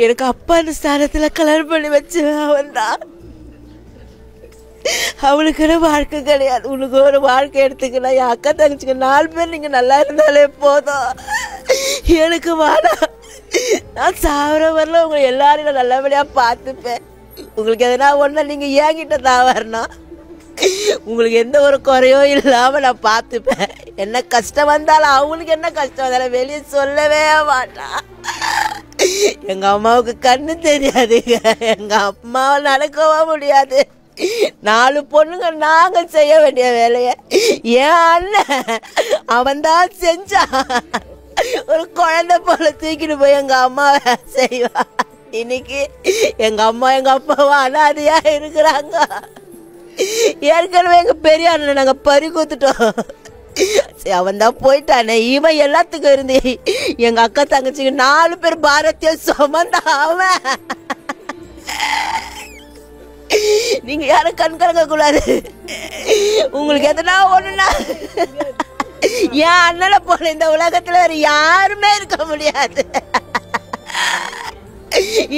எனக்கு அப்பான்னு ஸ்தானத்தில் கல்யாணம் பண்ணி வச்சவன் அவன் தான். அவளுக்குன்னு வாழ்க்கை கிடையாது. உனக்கு ஒரு வாழ்க்கை எடுத்துக்கலாம். என் அக்கா தங்கச்சிங்க 4 பேர் நீங்கள் நல்லா இருந்தாலே போதும். எனக்கு வேணாம். நான் சாவர வரல உங்களை எல்லாரும் நான் நல்லபடியாக பார்த்துப்பேன். உங்களுக்கு எதனா ஒன்று நீங்கள் என்கிட்ட தான் வரணும். உங்களுக்கு எந்த ஒரு குறையோ இல்லாமல் நான் பார்த்துப்பேன். என்ன கஷ்டம் வந்தாலும் அவங்களுக்கு என்ன கஷ்டம் வந்தாலும் வெளியே சொல்லவே மாட்டான். எங்கள் அம்மாவுக்கு கண்ணு தெரியாதுங்க. எங்கள் அம்மாவை நடக்கவோ முடியாது. 4 பொண்ணுங்க நாங்கள் செய்ய வேண்டிய வேலையை என் அண்ணன் அவன் தான் செஞ்சான். ஒரு குழந்தை போல தூக்கிட்டு போய் எங்கள் அம்மாவை செய்வான். இன்னைக்கு எங்கள் அம்மா எங்கள் அப்பாவும் அனாதையாக இருக்கிறாங்க. ஏற்கனவே எங்கள் பெரிய அண்ணன் நாங்கள் பறி கொடுத்துட்டோம். அவன் தான் போயிட்டானே. இவன் எல்லாத்துக்கும் இருந்து எங்கள் அக்கா தங்கச்சிக்கு 4 பேர் பாரதிய சுமந்தான் அவன். நீங்க யாரும் கண் கலங்க கூடாது. உங்களுக்கு எதனா ஒண்ணுனா என் அண்ணனை போல இந்த உலகத்துல வேற யாருமே இருக்க முடியாது.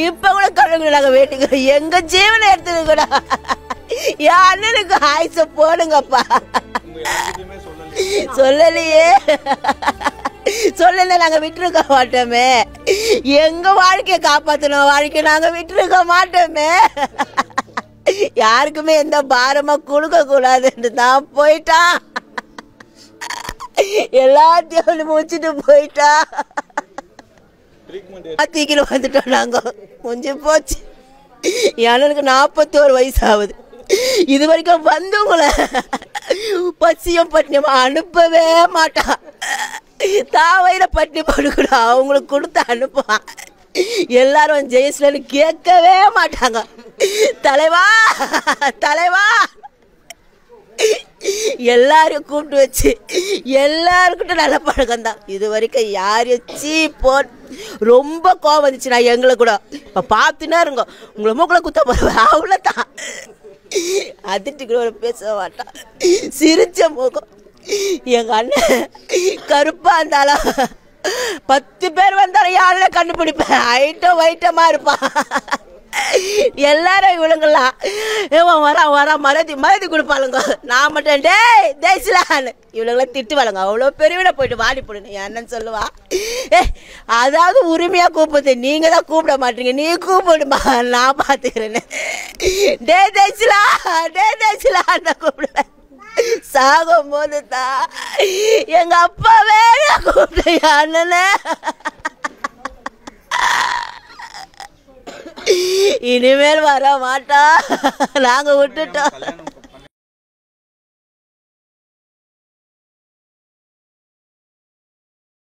இப்ப கூட கடவுள் நாங்க வேண்டிக்கிறோம், எங்க ஜீவனை எடுத்துக்கூட என் அண்ணனுக்கு ஆயுச போடுங்கப்பா. சொல்லலையே, சொல்லல நாங்க விட்டுருக்க மாட்டோமே. எங்க வாழ்க்கையை காப்பாத்தணும் வாழ்க்கை நாங்க விட்டுருக்க மாட்டோமே. யாருக்குமே எந்த பாரமா கொடுக்க கூடாதுன்னு தான் போயிட்டா. எல்லாத்தையும் முடிச்சுட்டு போயிட்டா. தீக்கில வந்துட்டோம் நாங்க. முடிஞ்சு போச்சு. எனக்கு 41 வயசு ஆகுது. இது வரைக்கும் வந்தவங்களை பசியும் பட்டினியமா அனுப்பவே மாட்டான். தாவையில பட்டினி படுக்கூட அவங்களுக்கு கொடுத்து அனுப்புவான். எல்லாரும் ஜெயஸ்லன்னு கேட்கவே மாட்டாங்க. தலைவா தலைவா எல்லாரையும் கூப்பிட்டு வச்சு எல்லாருக்கிட்ட நல்ல பழக்கம் தான். இது வரைக்கும் யாரையும் ரொம்ப கோவம் வந்துச்சு. நான் எங்களை கூட இப்போ பார்த்துன்னா இருங்க உங்களை மூக்கில் குத்த போவேன். அவ்வளோதான். அதிர்ச்சி கூட பேச மாட்டான். சிரிச்ச முகம். எங்கள் அண்ணன் கருப்பா இருந்தாலும் 10 பேர் வந்தாலும் யாரும் கண்டுபிடிப்பேன். ஐட்டம் வைட்டமா இருப்பான். எல்லாரும் இவளுங்கெல்லாம் வரா மறதி கொடுப்பாளுங்க. நான் மட்டும் டேய் தேய்ச்சலான்னு இவளுங்களாம் திட்டுவாளுங்க. அவ்வளோ பெருவிட போயிட்டு வாடி போடுங்க என்னன்னு சொல்லுவா. அதாவது உரிமையா கூப்பிடுது. நீங்க தான் கூப்பிட மாட்டீங்க. நீ கூப்பிடுமா நான் பார்த்துக்கிறேன்னு. டே தேய்ச்சலான்னு கூப்பிடுவேன். சாகும் போது தான் எங்க அப்பாவே கூப்பிட்டேன் அண்ணன. இனிமேல் வர மாட்டா. நாங்க விட்டுட்டோம்.